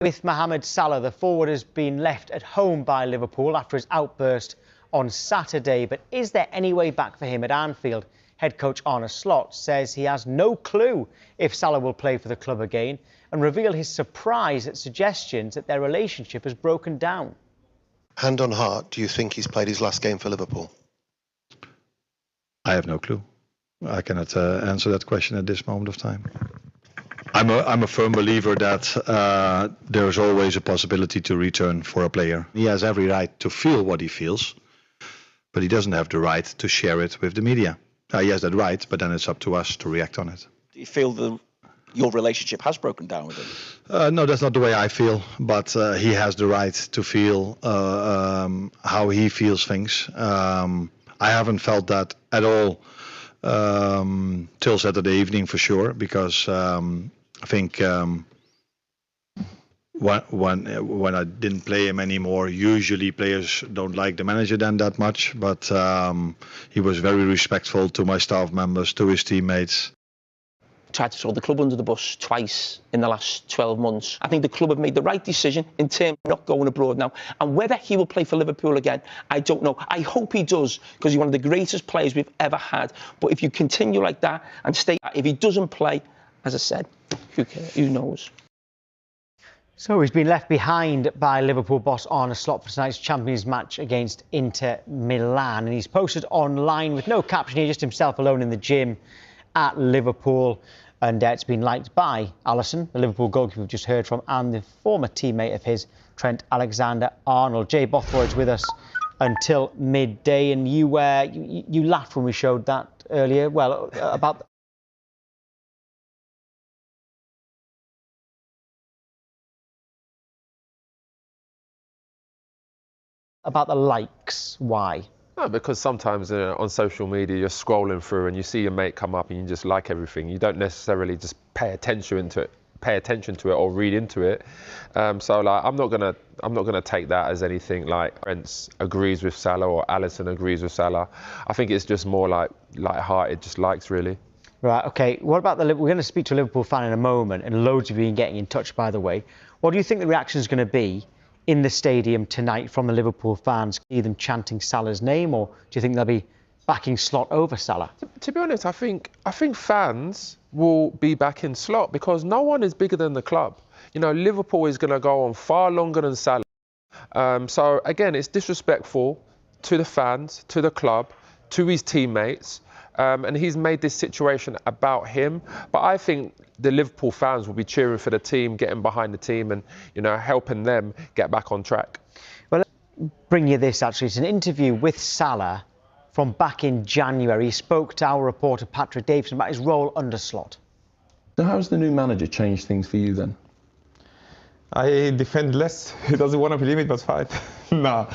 With Mohamed Salah, the forward has been left at home by Liverpool after his outburst on Saturday. But is there any way back for him at Anfield? Head coach Arne Slot says he has no clue if Salah will play for the club again and reveal his surprise at suggestions that their relationship has broken down. Hand on heart, do you think he's played his last game for Liverpool? I have no clue. I cannot answer that question at this moment of time. I'm a firm believer that there is always a possibility to return for a player. He has every right to feel what he feels, but he doesn't have the right to share it with the media. He has that right, but then it's up to us to react on it. Do you feel that your relationship has broken down with him? No, that's not the way I feel, but he has the right to feel how he feels things. I haven't felt that at all till Saturday evening for sure, because I think when I didn't play him anymore, usually players don't like the manager then that much, but he was very respectful to my staff members, to his teammates. Tried to throw the club under the bus twice in the last 12 months. I think the club have made the right decision in terms of not going abroad now. And whether he will play for Liverpool again, I don't know. I hope he does, because he's one of the greatest players we've ever had. But if you continue like that and stay, if he doesn't play, as I said, who cares? Who knows? So he's been left behind by Liverpool boss Arne Slot for tonight's Champions match against Inter Milan. And he's posted online with no caption here, just himself alone in the gym at Liverpool. And it's been liked by Alisson, the Liverpool goalkeeper we've just heard from, and the former teammate of his, Trent Alexander-Arnold. Jay Bothroyd's with us until midday. And you laughed when we showed that earlier. Well, about the likes. Why? No, because sometimes on social media you're scrolling through and you see your mate come up and you just like everything. You don't necessarily just pay attention to it or read into it. So like I'm not gonna take that as anything like Trent agrees with Salah or Alisson agrees with Salah. I think it's just more like light-hearted, just likes really. Right. Okay. What about we're going to speak to a Liverpool fan in a moment, and loads of you been getting in touch, by the way. What do you think the reaction is going to be in the stadium tonight from the Liverpool fans? See them chanting Salah's name, or do you think they'll be backing Slot over Salah? To be honest, I think fans will be backing Slot because no one is bigger than the club. You know, Liverpool is going to go on far longer than Salah. So again, it's disrespectful to the fans, to the club, to his teammates. And he's made this situation about him. But I think the Liverpool fans will be cheering for the team, getting behind the team and, you know, helping them get back on track. Well, let's bring you this, actually. It's an interview with Salah from back in January. He spoke to our reporter, Patrick Davison, about his role under Slot. So how's the new manager changed things for you then? I defend less. He doesn't want to believe it, but fight. No,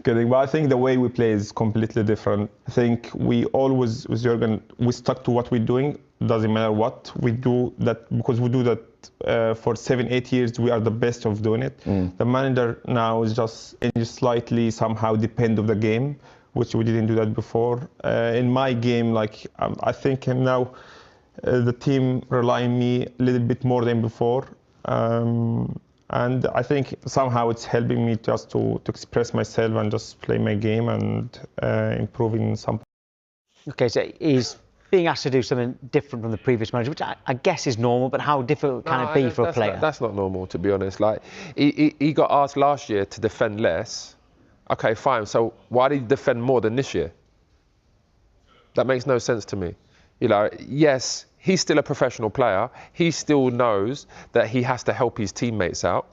kidding. But I think the way we play is completely different. I think we always, with Jurgen, we stuck to what we're doing. Doesn't matter what we do, that because we do that for 7-8 years. We are the best of doing it. The manager now is just slightly somehow depend of the game, which we didn't do that before. In my game, like I think now the team rely on me a little bit more than before. And I think somehow it's helping me just to express myself and just play my game and improving some. Okay, so he's being asked to do something different from the previous manager, which I guess is normal, but how difficult can it be for a player? That's not normal, to be honest. Like, he got asked last year to defend less. Okay, fine, so why did he defend more than this year? That makes no sense to me. You know, yes, he's still a professional player. He still knows that he has to help his teammates out.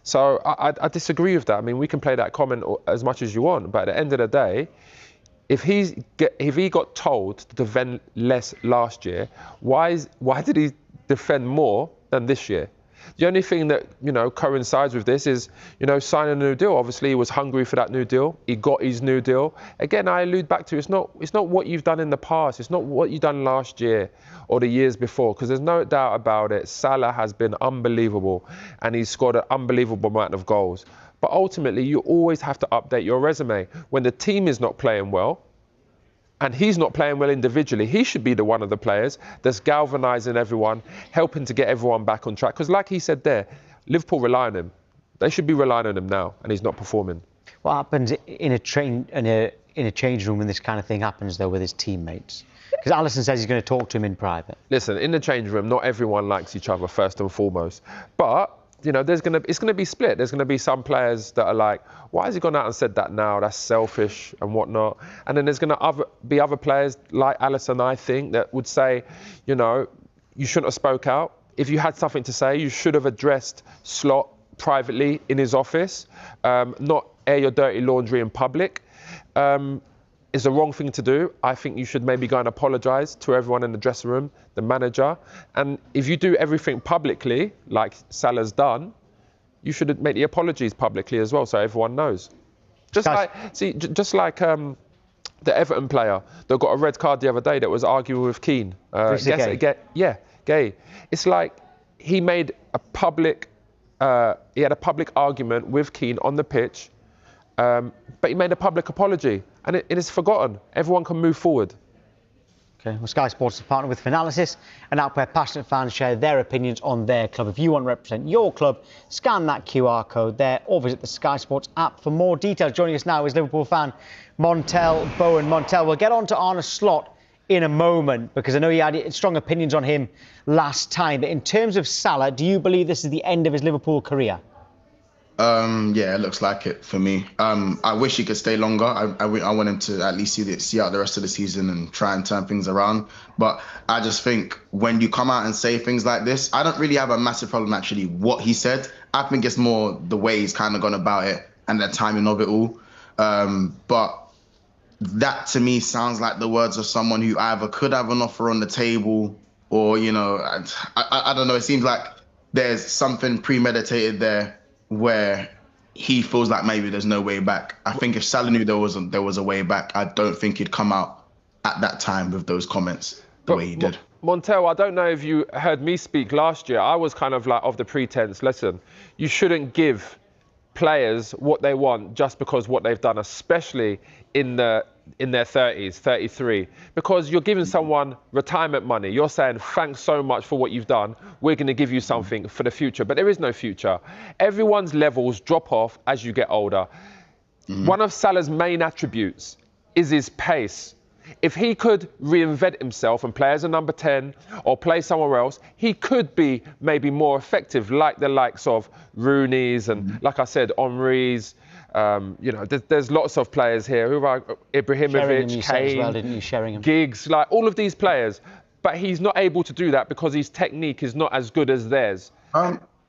So I disagree with that. I mean, we can play that comment as much as you want, but at the end of the day, if he got told to defend less last year, why did he defend more than this year? The only thing that, you know, coincides with this is, you know, signing a new deal. Obviously, he was hungry for that new deal. He got his new deal. Again, I allude back to it's not what you've done in the past. It's not what you've done last year or the years before, because there's no doubt about it. Salah has been unbelievable, and he's scored an unbelievable amount of goals. But ultimately, you always have to update your resume. When the team is not playing well, and he's not playing well individually, he should be the one of the players that's galvanising everyone, helping to get everyone back on track. Because like he said there, Liverpool rely on him. They should be relying on him now, and he's not performing. What happens in a change room when this kind of thing happens, though, with his teammates? Because Alisson says he's going to talk to him in private. Listen, in the change room, not everyone likes each other first and foremost, but you know, it's going to be split. There's going to be some players that are like, why has he gone out and said that now? That's selfish and whatnot. And then there's going to be other players like Alisson, I think, that would say, you know, you shouldn't have spoke out. If you had something to say, you should have addressed Slot privately in his office, not air your dirty laundry in public. It's the wrong thing to do. I think you should maybe go and apologise to everyone in the dressing room, the manager. And if you do everything publicly, like Salah's done, you should make the apologies publicly as well, so everyone knows. Just like the Everton player that got a red card the other day that was arguing with Keane. Gay. It's like he made a public, he had a public argument with Keane on the pitch, but he made a public apology. And it is forgotten. Everyone can move forward. Okay, well, Sky Sports is partnered with Finalysis, an app where passionate fans share their opinions on their club. If you want to represent your club, scan that QR code there or visit the Sky Sports app for more details. Joining us now is Liverpool fan Montel Bowen. Montel, we'll get on to Arne Slot in a moment because I know you had strong opinions on him last time. But in terms of Salah, do you believe this is the end of his Liverpool career? Yeah, it looks like it for me. I wish he could stay longer. I want him to at least see out the rest of the season and try and turn things around. But I just think when you come out and say things like this, I don't really have a massive problem actually what he said. I think it's more the way he's kind of gone about it and the timing of it all. But that to me sounds like the words of someone who either could have an offer on the table or, you know, I don't know. It seems like there's something premeditated there where he feels like maybe there's no way back. I think if Salah knew there was a way back, I don't think he'd come out at that time with those comments the way he did. Montel, I don't know if you heard me speak last year. I was kind of like of the pretense, listen, you shouldn't give players what they want just because what they've done, especially in their 30s, 33, because you're giving someone retirement money. You're saying, thanks so much for what you've done. We're going to give you something for the future. But there is no future. Everyone's levels drop off as you get older. One of Salah's main attributes is his pace. If he could reinvent himself and play as a number 10 or play somewhere else, he could be maybe more effective, like the likes of Rooney's and, like I said, Henry's. You know, there's lots of players here who are Ibrahimovic, Kane, Giggs, like all of these players. But he's not able to do that because his technique is not as good as theirs.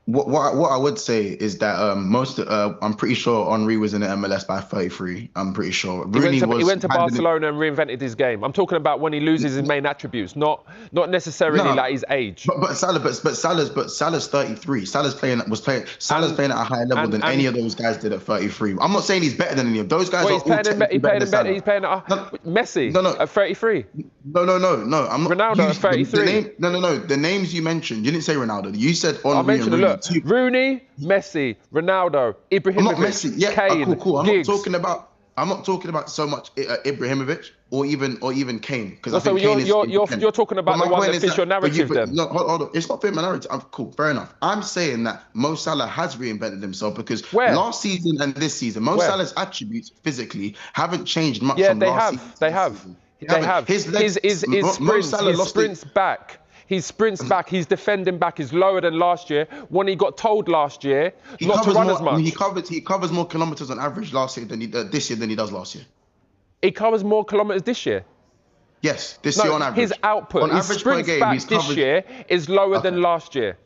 What I would say is that I'm pretty sure Henry was in the MLS by 33. I'm pretty sure. He went to Barcelona and reinvented his game. I'm talking about when he loses his main attributes, not necessarily like his age. But Salah's 33. Salah's playing at a higher level than any of those guys did at 33. I'm not saying he's better than any of those guys. He's playing at Messi at 33. No. I'm not. Ronaldo at 33. The names you mentioned, you didn't say Ronaldo. You said Henry and Rooney. Rooney, Messi, Ronaldo, Ibrahimovic, Kane, cool. Giggs. I'm not talking about so much Ibrahimovic or even Kane. So you're talking about the one that fits your narrative then? No, hold on. It's not fit my narrative. Cool, fair enough. I'm saying that Mo Salah has reinvented himself because last season and this season, Mo Salah's attributes physically haven't changed much from last season. They have. His sprints back. He sprints back, he's defending back, he's lower than last year. When he got told last year not to run as much. He covers more kilometres on average this year than he does last year. He covers more kilometres this year? Yes, this year on average. His output, his sprints back this year is lower than last year.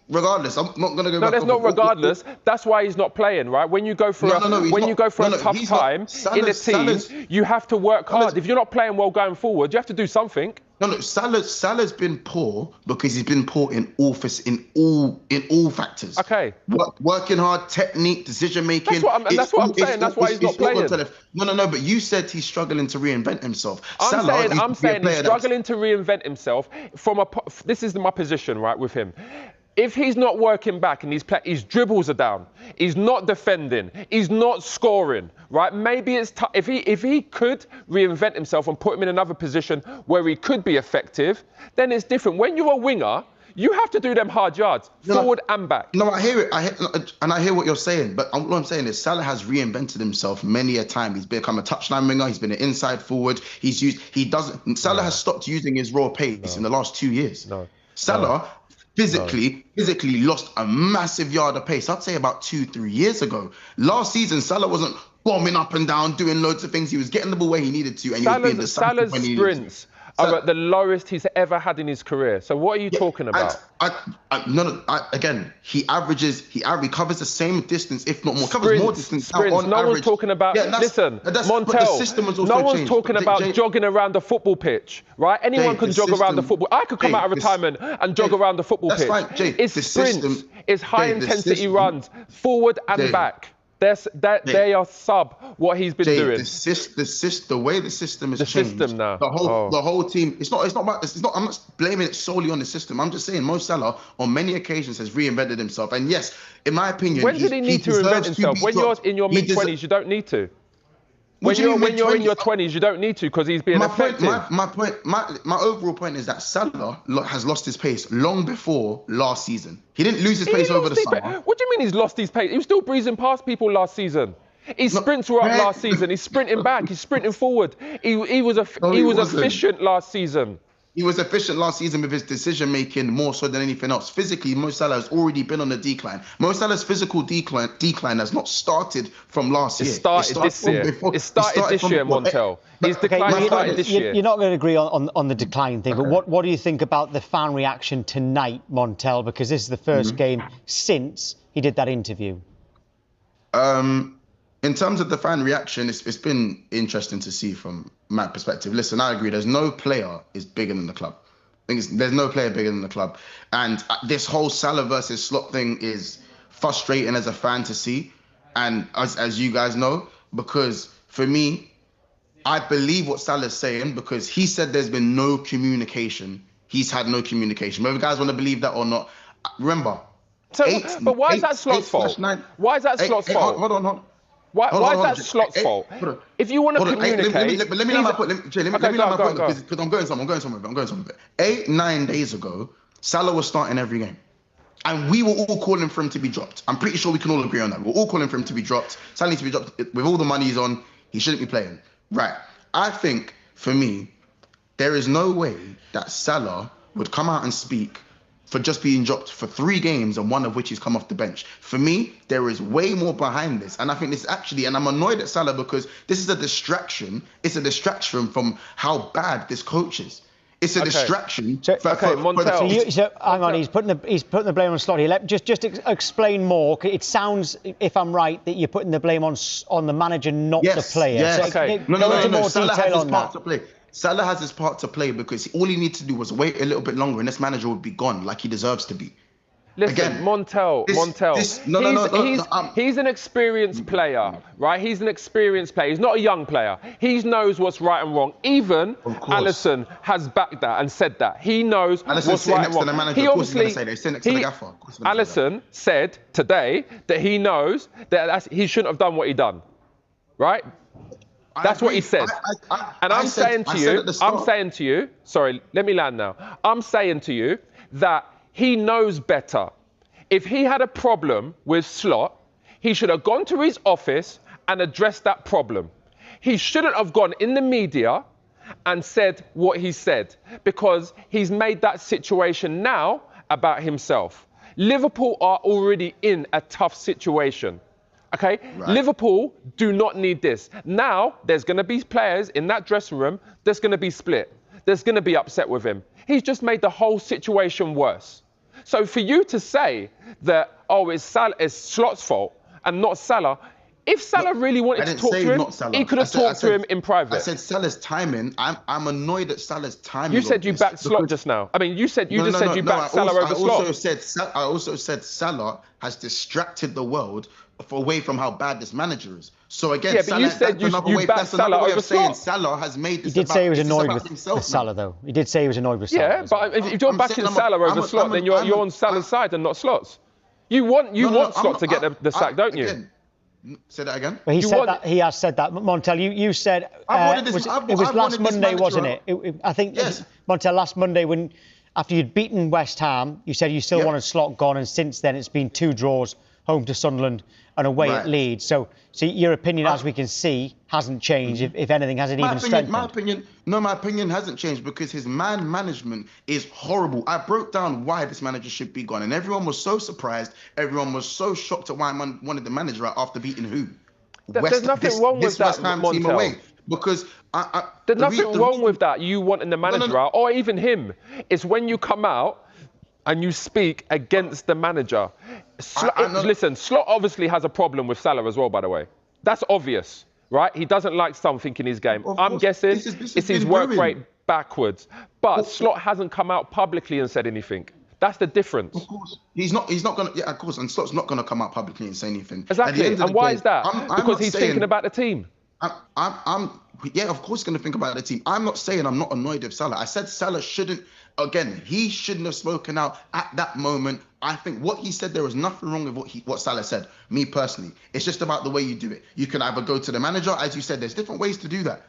Regardless, I'm not going to go back. No, that's not regardless. That's why he's not playing, right? When you go for a tough time in a team, you have to work hard. If you're not playing well going forward, you have to do something. No. Salah's been poor because he's been poor in all factors. Okay. Working hard, technique, decision making. That's what I'm saying. That's why he's not playing. No. But you said he's struggling to reinvent himself. I'm saying he's struggling to reinvent himself this is my position, right, with him. If he's not working back and his dribbles are down, he's not defending, he's not scoring, right? Maybe it's if he could reinvent himself and put him in another position where he could be effective, then it's different. When you're a winger, You have to do them hard yards, forward and back. No, I hear it. I hear what you're saying. But what I'm saying is Salah has reinvented himself many a time. He's become a touchline winger. He's been an inside forward. Salah has stopped using his raw pace in the last 2 years. Salah physically lost a massive yard of pace. I'd say about 2-3 years ago. Last season, Salah wasn't bombing up and down, doing loads of things. He was getting the ball where he needed to, and he was being decisive when he needed to. Salah's sprints are at the lowest he's ever had in his career. So what are you talking about? Again, he covers the same distance, if not more. Covers more distance now on no average. one's talking about. Listen, Montel. No one's talking about jogging around the football pitch, right? Anyone can jog around the football. I could come out of retirement and jog around the football pitch. It's sprints. It's high intensity runs, forward and back. They are what he's been doing. The way the system has changed. System now. The whole team. I'm not blaming it solely on the system. I'm just saying Mo Salah on many occasions has reinvented himself. And yes, in my opinion, when did he need to reinvent himself? When you're in your mid-20s, you don't need to. When you're in your 20s, you don't need to because he's being effective. My overall point is that Salah has lost his pace long before last season. He didn't lose his pace over the summer. What do you mean he's lost his pace? He was still breezing past people last season. His sprints were up last season. He's sprinting back. He's sprinting forward. He was efficient last season. He was efficient last season with his decision-making more so than anything else. Physically, Mo Salah has already been on the decline. Mo Salah's physical decline has not started from last year. It started this year, Montel. His decline started this year. You're not going to agree on the decline thing, but what do you think about the fan reaction tonight, Montel? Because this is the first game since he did that interview. In terms of the fan reaction, it's been interesting to see from my perspective. Listen, I agree. There's no player is bigger than the club. There's no player bigger than the club. And this whole Salah versus Slot thing is frustrating as a fan to see. And as you guys know, because for me, I believe what Salah's saying because he said there's been no communication. He's had no communication. Whether you guys want to believe that or not, remember. But why is that Slot's fault? Why is that Slot's fault? Hold on. Why is that Slot's fault? If you want to communicate... Let me know my point. Let me know my point because I'm going somewhere. 8-9 days ago, Salah was starting every game. And we were all calling for him to be dropped. I'm pretty sure we can all agree on that. We're all calling for him to be dropped. Salah needs to be dropped. With all the money he's on, he shouldn't be playing. Right. I think, for me, there is no way that Salah would come out and speak for just being dropped for 3 games and one of which he's come off the bench. For me, there is way more behind this. And I think this actually, and I'm annoyed at Salah because this is a distraction. It's a distraction from how bad this coach is. It's a distraction. Montel. Hang on, he's putting the blame on Slot here. Just explain more. It sounds, if I'm right, that you're putting the blame on the manager, not the player. Yes. So No. Salah has his part to play. Salah has his part to play because all he needed to do was wait a little bit longer and this manager would be gone like he deserves to be. Listen, Montel. He's an experienced player, right? He's an experienced player. He's not a young player. He knows what's right and wrong. Even Alisson has backed that and said that. He knows what's right and wrong. He obviously, Alisson said today that he knows that he shouldn't have done what he done, right? That's what he said. And I'm saying to you, sorry, let me land now. I'm saying to you that he knows better. If he had a problem with Slot, he should have gone to his office and addressed that problem. He shouldn't have gone in the media and said what he said because he's made that situation now about himself. Liverpool are already in a tough situation. Okay, right. Liverpool do not need this. Now, there's going to be players in that dressing room that's going to be split. There's going to be upset with him. He's just made the whole situation worse. So for you to say that, it's Slot's fault and not Salah, if Salah really wanted to talk to him, he could have talked to him in private. I said Salah's timing. I'm annoyed at Salah's timing. You said you backed Slot just now. I mean, you said you backed Salah over Slot. I also said Salah has distracted the world away from how bad this manager is. So again, yeah, but you said you backed Salah over Slot. Salah has made this. He did say he was annoyed with Salah, though. He did say he was annoyed with Salah. Yeah, but if you're backing Salah over Slot, then you're on Salah's side and not Slot's. You want Slot to get the sack, don't you? Say that again. Well, he has said that. Montel, you said it was last Monday, wasn't it? I think, yes. Montel, last Monday when after you'd beaten West Ham, you said you still wanted Slot gone, and since then it's been 2 draws, home to Sunderland and away at Leeds. So your opinion, as we can see, hasn't changed. If anything, has it even strengthened? My opinion hasn't changed because his man management is horrible. I broke down why this manager should be gone, and everyone was so surprised. Everyone was so shocked at why man wanted the manager out after beating who? There's nothing wrong with that, Montel. Because there's nothing wrong with that. You wanting the manager out, or even him. It's when you come out and you speak against the manager. Listen, Slot obviously has a problem with Salah as well, by the way. That's obvious, right? He doesn't like something in his game. I'm guessing it's his work rate backwards. But Slot hasn't come out publicly and said anything. That's the difference. Of course, he's not going to. Yeah, of course, and Slot's not going to come out publicly and say anything. Exactly. And why is that? Because he's thinking about the team. Yeah, of course, going to think about the team. I'm not saying I'm not annoyed with Salah. I said Salah shouldn't. Again, he shouldn't have spoken out at that moment. I think what he said, there was nothing wrong with what Salah said. Me personally, it's just about the way you do it. You can either go to the manager, as you said. There's different ways to do that.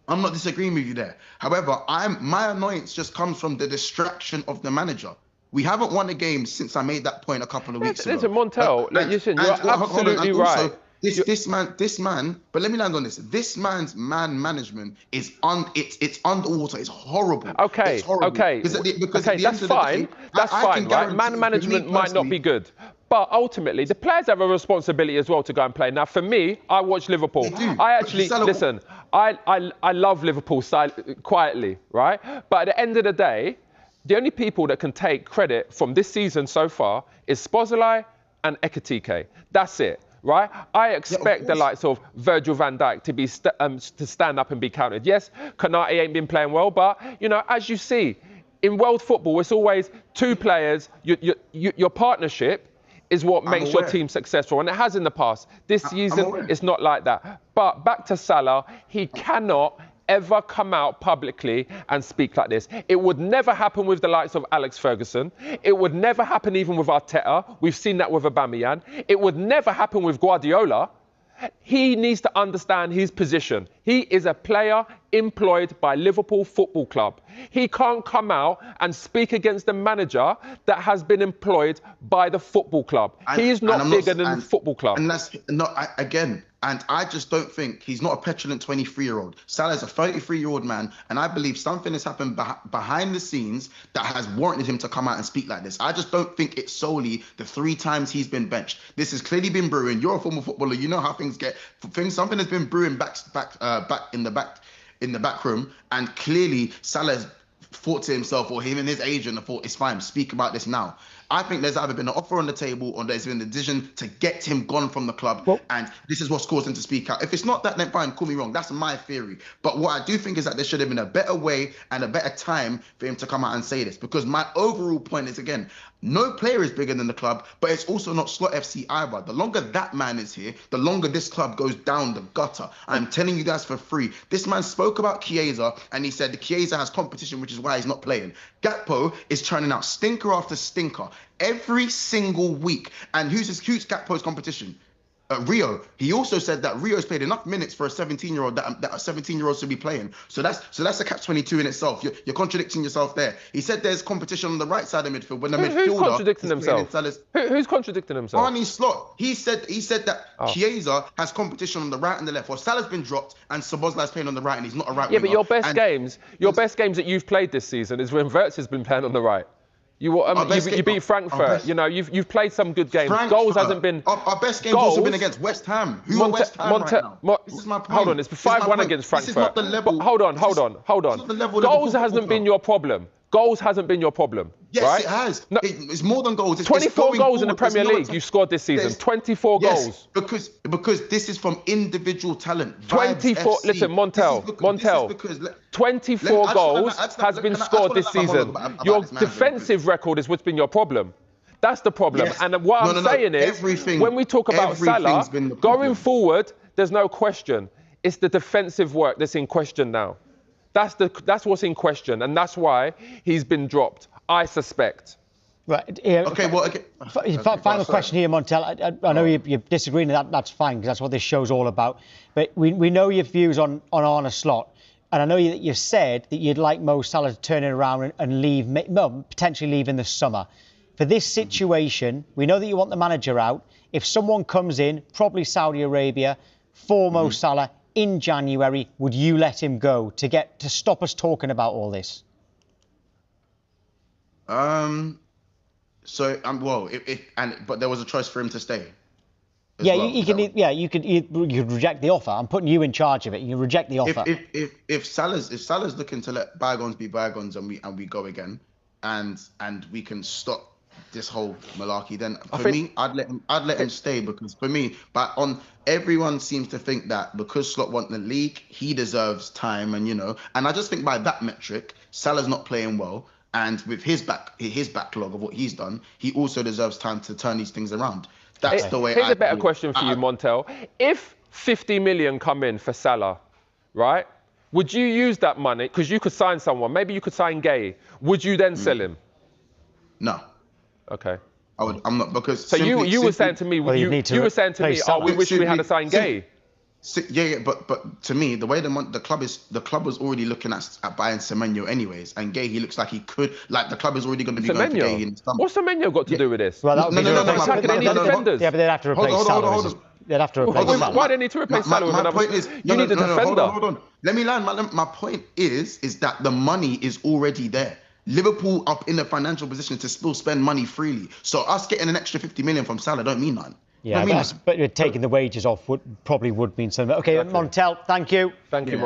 I'm not disagreeing with you there. However, my annoyance just comes from the distraction of the manager. We haven't won a game since I made that point a couple of weeks ago. Listen, Montel, listen, you're absolutely right. This man, but let me land on this. This man's man management is it's underwater. It's horrible. Okay, it's horrible. Okay, that's fine. That's fine, right? Man management might not be good. But ultimately, the players have a responsibility as well to go and play. Now, for me, I watch Liverpool. I actually, listen, I love Liverpool quietly, right? But at the end of the day, the only people that can take credit from this season so far is Szoboszlai and Ekitike. That's it, right? I expect the likes of Virgil van Dijk to be to stand up and be counted. Yes, Konate ain't been playing well, but, you know, as you see, in world football, it's always 2 players. Your partnership is what makes your team successful, and it has in the past. This season, it's not like that. But back to Salah, he cannot ever come out publicly and speak like this. It would never happen with the likes of Alex Ferguson. It would never happen even with Arteta. We've seen that with Aubameyang. It would never happen with Guardiola. He needs to understand his position. He is a player employed by Liverpool Football Club. He can't come out and speak against the manager that has been employed by the football club. He is not bigger than the football club. And that's again. And I just don't think he's not a petulant 23-year-old. Salah's a 33-year-old man, and I believe something has happened behind the scenes that has warranted him to come out and speak like this. I just don't think it's solely the 3 times he's been benched. This has clearly been brewing. You're a former footballer. You know how things get. Something has been brewing back in the back room, and clearly Salah's thought to himself, or him and his agent thought, it's fine, speak about this now. I think there's either been an offer on the table or there's been a decision to get him gone from the club, and this is what's caused him to speak out. If it's not that, then fine, call me wrong. That's my theory. But what I do think is that there should have been a better way and a better time for him to come out and say this, because my overall point is, again, no player is bigger than the club, but it's also not Slot FC either. The longer that man is here, the longer this club goes down the gutter. I'm telling you guys for free. This man spoke about Chiesa, and he said the Chiesa has competition, which is why he's not playing. Gakpo is churning out stinker after stinker every single week. And who's Gakpo's competition? Rio. He also said that Rio's played enough minutes for a 17-year-old that a 17-year-old should be playing. So that's a catch-22 in itself. You're contradicting yourself there. He said there's competition on the right side of midfield when the midfielder. Who's contradicting himself? Who's contradicting himself? Arne Slot. He said that Chiesa has competition on the right and the left. Well, Salah's been dropped and Szoboszlai's playing on the right, and he's not a right winger. Yeah, but your best games that you've played this season is when Wirtz has been playing on the right. You beat Frankfurt. You know, you've played some good games. Goals hasn't been. Our best games also been against West Ham. Who are West Ham right now? This is my point. Hold on, it's 5-1 against Frankfurt. This is not the level. Hold on. Goals hasn't been your problem. Goals hasn't been your problem. Yes, right? It has. No, it's more than goals. 24 goals in the Premier League you scored this season. 24 goals. Because this is from individual talent. 24. Listen, Montel. 24 goals has been scored this season. Your defensive record is what's been your problem. That's the problem. Yes. And what I'm saying is, when we talk about Salah, going forward, there's no question. It's the defensive work that's in question now. That's what's in question, and that's why he's been dropped, I suspect. Right. Final question here, Montel. I know you're disagreeing, and that's fine, because that's what this show's all about. But we know your views on Arne Slot. And I know that you've said that you'd like Mo Salah to turn it around and leave, well, potentially leave in the summer. For this situation, we know that you want the manager out. If someone comes in, probably Saudi Arabia, for Mo Salah in January, would you let him go to stop us talking about all this? Well, but there was a choice for him to stay. Yeah, well, you could reject the offer. I'm putting you in charge of it. You reject the offer. If Salah's looking to let bygones be bygones and we go again, and we can stop this whole malarkey, then I'd let him stay, because for me, everyone seems to think that because Slot won the league, he deserves time, and I just think by that metric, Salah's not playing well. And with his backlog of what he's done, he also deserves time to turn these things around. That's the way. Here's a better question for you, Montel. If 50 million come in for Salah, right? Would you use that money? Because you could sign someone. Maybe you could sign Gay. Would you then sell him? No. Okay. I'm not, because. So you were saying to me, you were saying to me, oh, we wish we had to sign Gay. Yeah, but to me, the way the club was already looking at buying Semenyo anyways, and Gay, he looks like he could, like the club is already going to be going for Gay in the summer. What's Semenyo got to do with this? Well, that would no. They need defenders. Yeah, but they'd have to replace Salah. They'd have to replace Salah. Why do they need to replace Salah? My point is, you need a defender. Hold on. Let me land. My point is that the money is already there. Liverpool up in the financial position to still spend money freely. So us getting an extra 50 million from Salah don't mean nothing. Yeah, but taking the wages off would mean something. Okay, Montel, thank you. Thank you.